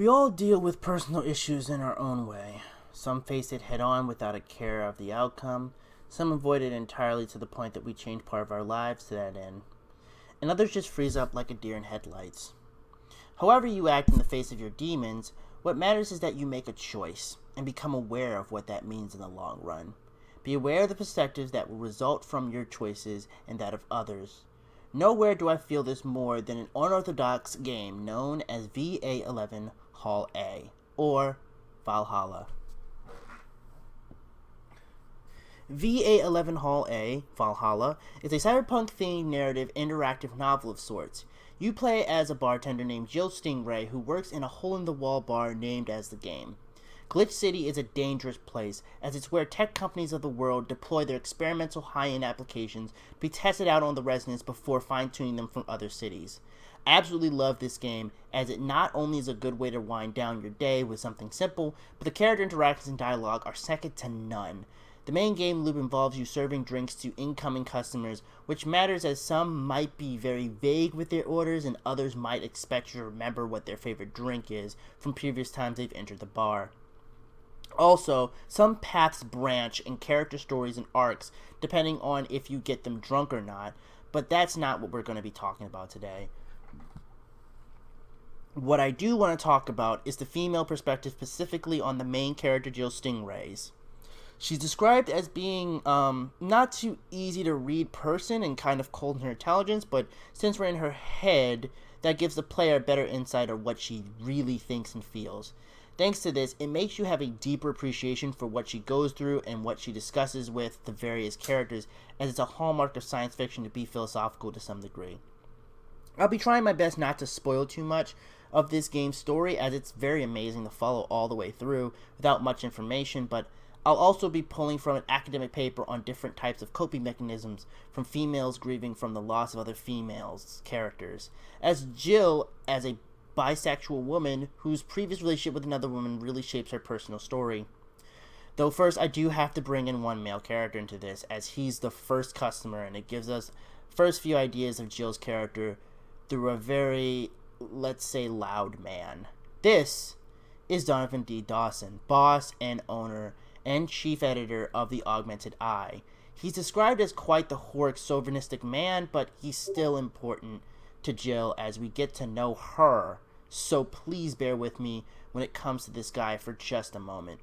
We all deal with personal issues in our own way. Some face it head on without a care of the outcome. Some avoid it entirely to the point that we change part of our lives to that end. And others just freeze up like a deer in headlights. However you act in the face of your demons, what matters is that you make a choice and become aware of what that means in the long run. Be aware of the perspectives that will result from your choices and that of others. Nowhere do I feel this more than an unorthodox game known as VA-11 Hall A, or Valhalla. VA-11 Hall A, Valhalla, is a cyberpunk-themed narrative interactive novel of sorts. You play as a bartender named Jill Stingray who works in a hole-in-the-wall bar named as the game. Glitch City is a dangerous place, as it's where tech companies of the world deploy their experimental high-end applications to be tested out on the residents before fine-tuning them from other cities. I absolutely love this game, as it not only is a good way to wind down your day with something simple, but the character interactions and dialogue are second to none. The main game loop involves you serving drinks to incoming customers, which matters as some might be very vague with their orders and others might expect you to remember what their favorite drink is from previous times they've entered the bar. Also, some paths branch in character stories and arcs depending on if you get them drunk or not, but that's not what we're going to be talking about today. What I do want to talk about is the female perspective, specifically on the main character Jill Stingray's. She's described as being not too easy to read person and kind of cold in her intelligence, but since we're in her head, that gives the player a better insight of what she really thinks and feels. Thanks to this, it makes you have a deeper appreciation for what she goes through and what she discusses with the various characters, as it's a hallmark of science fiction to be philosophical to some degree. I'll be trying my best not to spoil too much of this game's story, as it's very amazing to follow all the way through without much information, but I'll also be pulling from an academic paper on different types of coping mechanisms from females grieving from the loss of other females' characters, as Jill, as a bisexual woman whose previous relationship with another woman really shapes her personal story. Though first, I do have to bring in one male character into this, as he's the first customer, and it gives us first few ideas of Jill's character through a very, let's say, loud man. This is Donovan D. Dawson, boss and owner and chief editor of the Augmented Eye. He's described as quite the horric, chauvinistic man, but he's still important to Jill as we get to know her, so please bear with me when it comes to this guy for just a moment.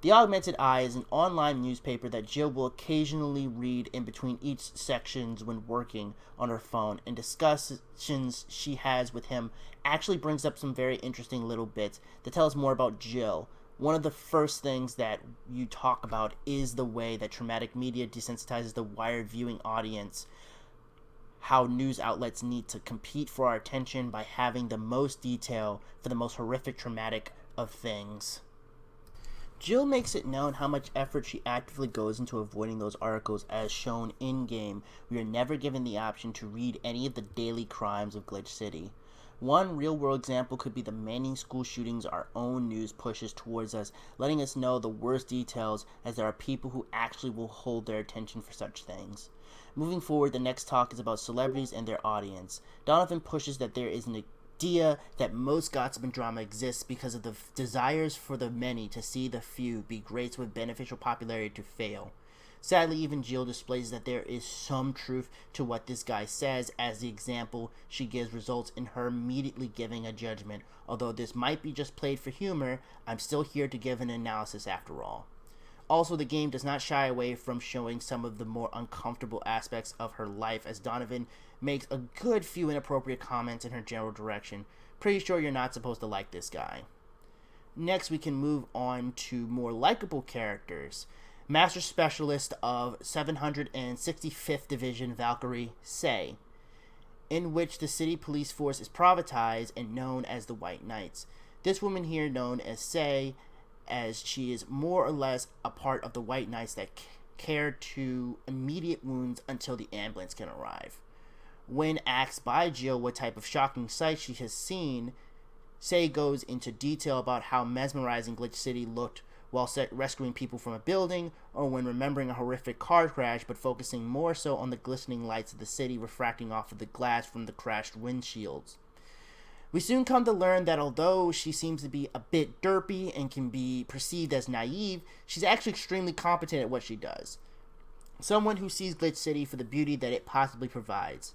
The Augmented Eye is an online newspaper that Jill will occasionally read in between each sections when working on her phone, and discussions she has with him actually brings up some very interesting little bits that tell us more about Jill. One of the first things that you talk about is the way that traumatic media desensitizes the wired viewing audience, how news outlets need to compete for our attention by having the most detail for the most horrific, traumatic of things. Jill makes it known how much effort she actively goes into avoiding those articles, as shown in-game. We are never given the option to read any of the daily crimes of Glitch City. One real-world example could be the many school shootings our own news pushes towards us, letting us know the worst details, as there are people who actually will hold their attention for such things. Moving forward, the next talk is about celebrities and their audience. Donovan pushes that there is an idea that most gossip and drama exists because of the desires for the many to see the few be greats with beneficial popularity to fail. Sadly, even Jill displays that there is some truth to what this guy says, as the example she gives results in her immediately giving a judgment. Although this might be just played for humor, I'm still here to give an analysis after all. Also, the game does not shy away from showing some of the more uncomfortable aspects of her life, as Donovan makes a good few inappropriate comments in her general direction. Pretty sure you're not supposed to like this guy. Next, we can move on to more likable characters. Master Specialist of 765th Division Valkyrie, Say, in which the city police force is privatized and known as the White Knights. This woman here known as Say, as she is more or less a part of the White Knights that care to immediate wounds until the ambulance can arrive. When asked by Jill what type of shocking sights she has seen, Say goes into detail about how mesmerizing Glitch City looked while rescuing people from a building, or when remembering a horrific car crash, but focusing more so on the glistening lights of the city refracting off of the glass from the crashed windshields. We soon come to learn that although she seems to be a bit derpy and can be perceived as naive, she's actually extremely competent at what she does. Someone who sees Glitch City for the beauty that it possibly provides.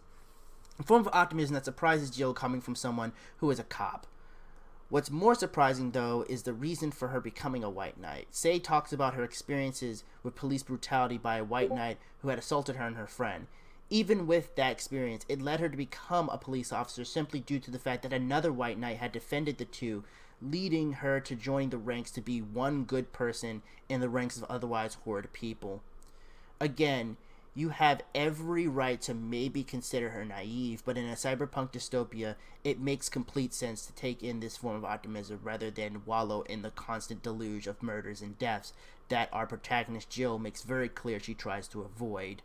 A form of optimism that surprises Jill coming from someone who is a cop. What's more surprising, though, is the reason for her becoming a white knight. Say talks about her experiences with police brutality by a white knight who had assaulted her and her friend. Even with that experience, it led her to become a police officer simply due to the fact that another white knight had defended the two, leading her to joining the ranks to be one good person in the ranks of otherwise horrid people. Again, you have every right to maybe consider her naive, but in a cyberpunk dystopia, it makes complete sense to take in this form of optimism rather than wallow in the constant deluge of murders and deaths that our protagonist Jill makes very clear she tries to avoid.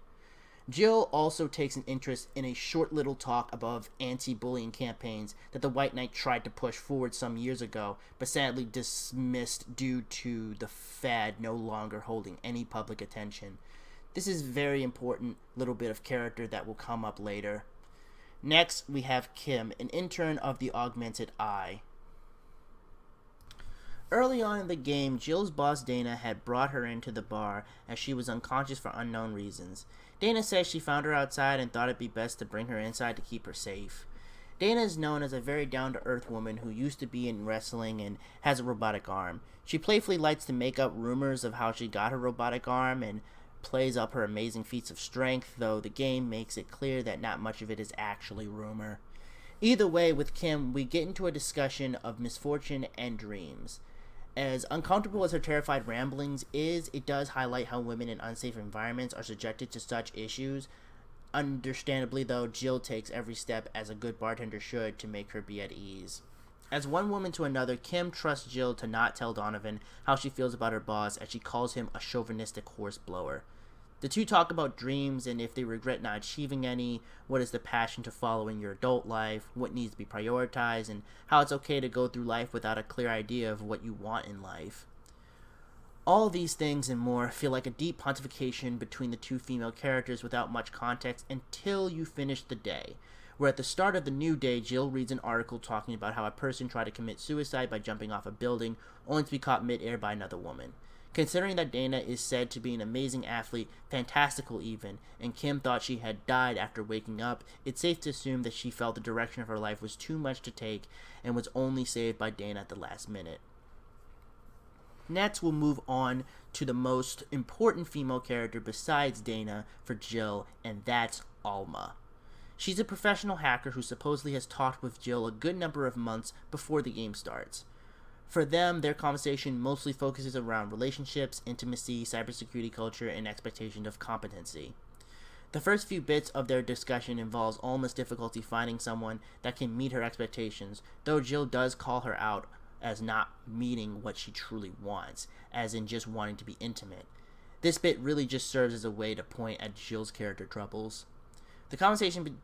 Jill also takes an interest in a short little talk about anti-bullying campaigns that the White Knight tried to push forward some years ago, but sadly dismissed due to the fad no longer holding any public attention. This is a very important little bit of character that will come up later. Next, we have Kim, an intern of the Augmented Eye. Early on in the game, Jill's boss Dana had brought her into the bar as she was unconscious for unknown reasons. Dana says she found her outside and thought it'd be best to bring her inside to keep her safe. Dana is known as a very down-to-earth woman who used to be in wrestling and has a robotic arm. She playfully likes to make up rumors of how she got her robotic arm and plays up her amazing feats of strength, though the game makes it clear that not much of it is actually rumor. Either way, with Kim, we get into a discussion of misfortune and dreams. As uncomfortable as her terrified ramblings is, it does highlight how women in unsafe environments are subjected to such issues. Understandably, though, Jill takes every step as a good bartender should to make her be at ease. As one woman to another, Kim trusts Jill to not tell Donovan how she feels about her boss, as she calls him a chauvinistic horseblower. The two talk about dreams and if they regret not achieving any, what is the passion to following your adult life, what needs to be prioritized, and how it's okay to go through life without a clear idea of what you want in life. All these things and more feel like a deep pontification between the two female characters without much context until you finish the day, where at the start of the new day, Jill reads an article talking about how a person tried to commit suicide by jumping off a building, only to be caught mid-air by another woman. Considering that Dana is said to be an amazing athlete, fantastical even, and Kim thought she had died after waking up, it's safe to assume that she felt the direction of her life was too much to take and was only saved by Dana at the last minute. Next, we'll move on to the most important female character besides Dana for Jill, and that's Alma. She's a professional hacker who supposedly has talked with Jill a good number of months before the game starts. For them, their conversation mostly focuses around relationships, intimacy, cybersecurity culture, and expectation of competency. The first few bits of their discussion involves Alma's difficulty finding someone that can meet her expectations, though Jill does call her out as not meeting what she truly wants, as in just wanting to be intimate. This bit really just serves as a way to point at Jill's character troubles. The conversation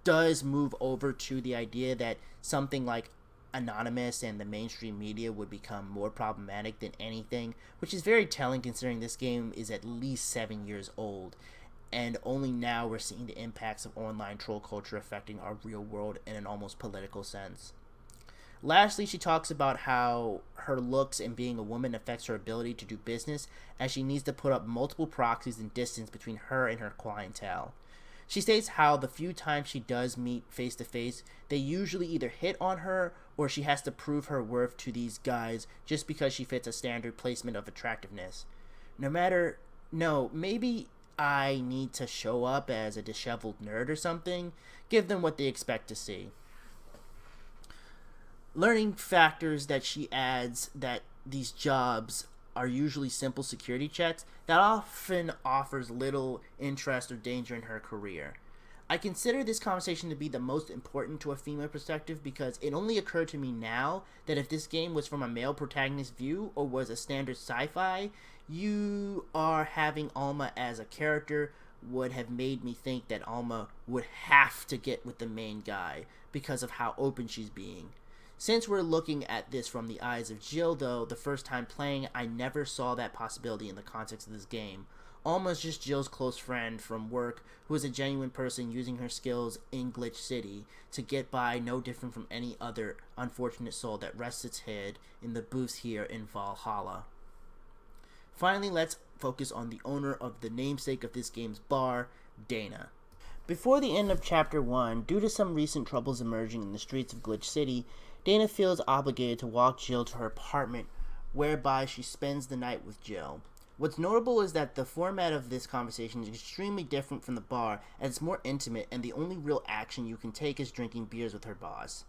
does move over to the idea that something like Anonymous and the mainstream media would become more problematic than anything, which is very telling considering this game is at least 7 years old, and only now we're seeing the impacts of online troll culture affecting our real world in an almost political sense. Lastly, she talks about how her looks and being a woman affects her ability to do business, as she needs to put up multiple proxies and distance between her and her clientele. She states how the few times she does meet face to face, they usually either hit on her or she has to prove her worth to these guys just because she fits a standard placement of attractiveness. Maybe I need to show up as a disheveled nerd or something. Give them what they expect to see. Learning factors that she adds that these jobs are usually simple security checks that often offers little interest or danger in her career. I consider this conversation to be the most important to a female perspective because it only occurred to me now that if this game was from a male protagonist view or was a standard sci-fi, you are having Alma as a character would have made me think that Alma would have to get with the main guy because of how open she's being. Since we're looking at this from the eyes of Jill, though, the first time playing, I never saw that possibility in the context of this game. Alma's just Jill's close friend from work who is a genuine person using her skills in Glitch City to get by, no different from any other unfortunate soul that rests its head in the booths here in Valhalla. Finally, let's focus on the owner of the namesake of this game's bar, Dana. Before the end of Chapter 1, due to some recent troubles emerging in the streets of Glitch City, Dana feels obligated to walk Jill to her apartment, whereby she spends the night with Jill. What's notable is that the format of this conversation is extremely different from the bar, as it's more intimate and the only real action you can take is drinking beers with her boss.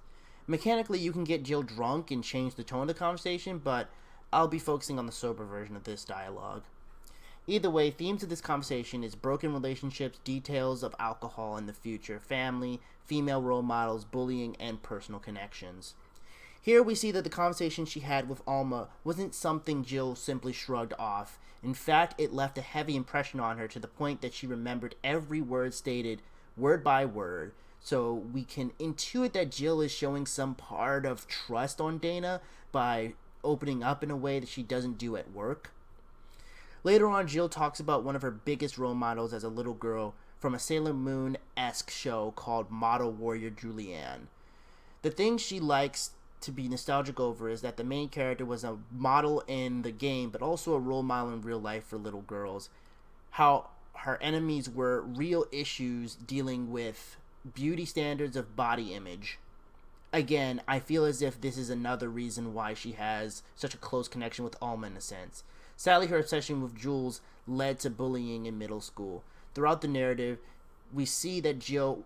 Mechanically, you can get Jill drunk and change the tone of the conversation, but I'll be focusing on the sober version of this dialogue. Either way, themes of this conversation is broken relationships, details of alcohol in the future, family, female role models, bullying, and personal connections. Here we see that the conversation she had with Alma wasn't something Jill simply shrugged off. In fact, it left a heavy impression on her to the point that she remembered every word stated, word by word. So we can intuit that Jill is showing some part of trust on Dana by opening up in a way that she doesn't do at work. Later on, Jill talks about one of her biggest role models as a little girl from a Sailor Moon-esque show called Model Warrior Julianne. The thing she likes to be nostalgic over is that the main character was a model in the game, but also a role model in real life for little girls. How her enemies were real issues dealing with beauty standards of body image. Again, I feel as if this is another reason why she has such a close connection with Alma in a sense. Sadly, her obsession with Jules led to bullying in middle school. Throughout the narrative, we see that Jill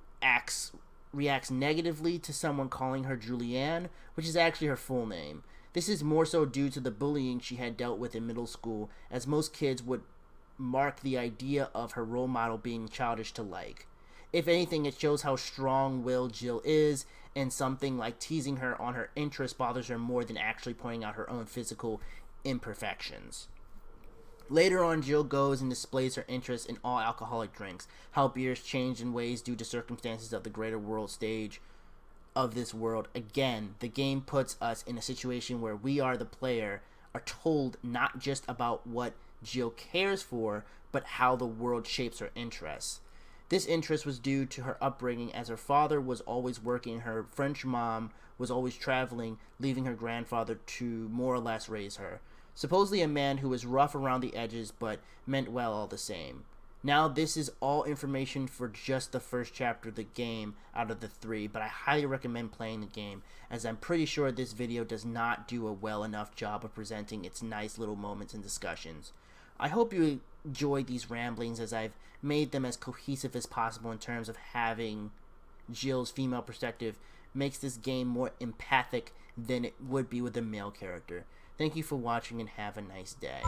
reacts negatively to someone calling her Julianne, which is actually her full name. This is more so due to the bullying she had dealt with in middle school, as most kids would mark the idea of her role model being childish to like. If anything, it shows how strong-willed Jill is, and something like teasing her on her interest bothers her more than actually pointing out her own physical imperfections. Later on, Jill goes and displays her interest in all alcoholic drinks, how beers change in ways due to circumstances of the greater world stage of this world. Again, the game puts us in a situation where we are the player, are told not just about what Jill cares for, but how the world shapes her interests. This interest was due to her upbringing, as her father was always working, her French mom was always traveling, leaving her grandfather to more or less raise her. Supposedly a man who was rough around the edges, but meant well all the same. Now, this is all information for just the first chapter of the game out of the 3, but I highly recommend playing the game, as I'm pretty sure this video does not do a well enough job of presenting its nice little moments and discussions. I hope you enjoyed these ramblings, as I've made them as cohesive as possible in terms of having Jill's female perspective makes this game more empathic than it would be with a male character. Thank you for watching and have a nice day.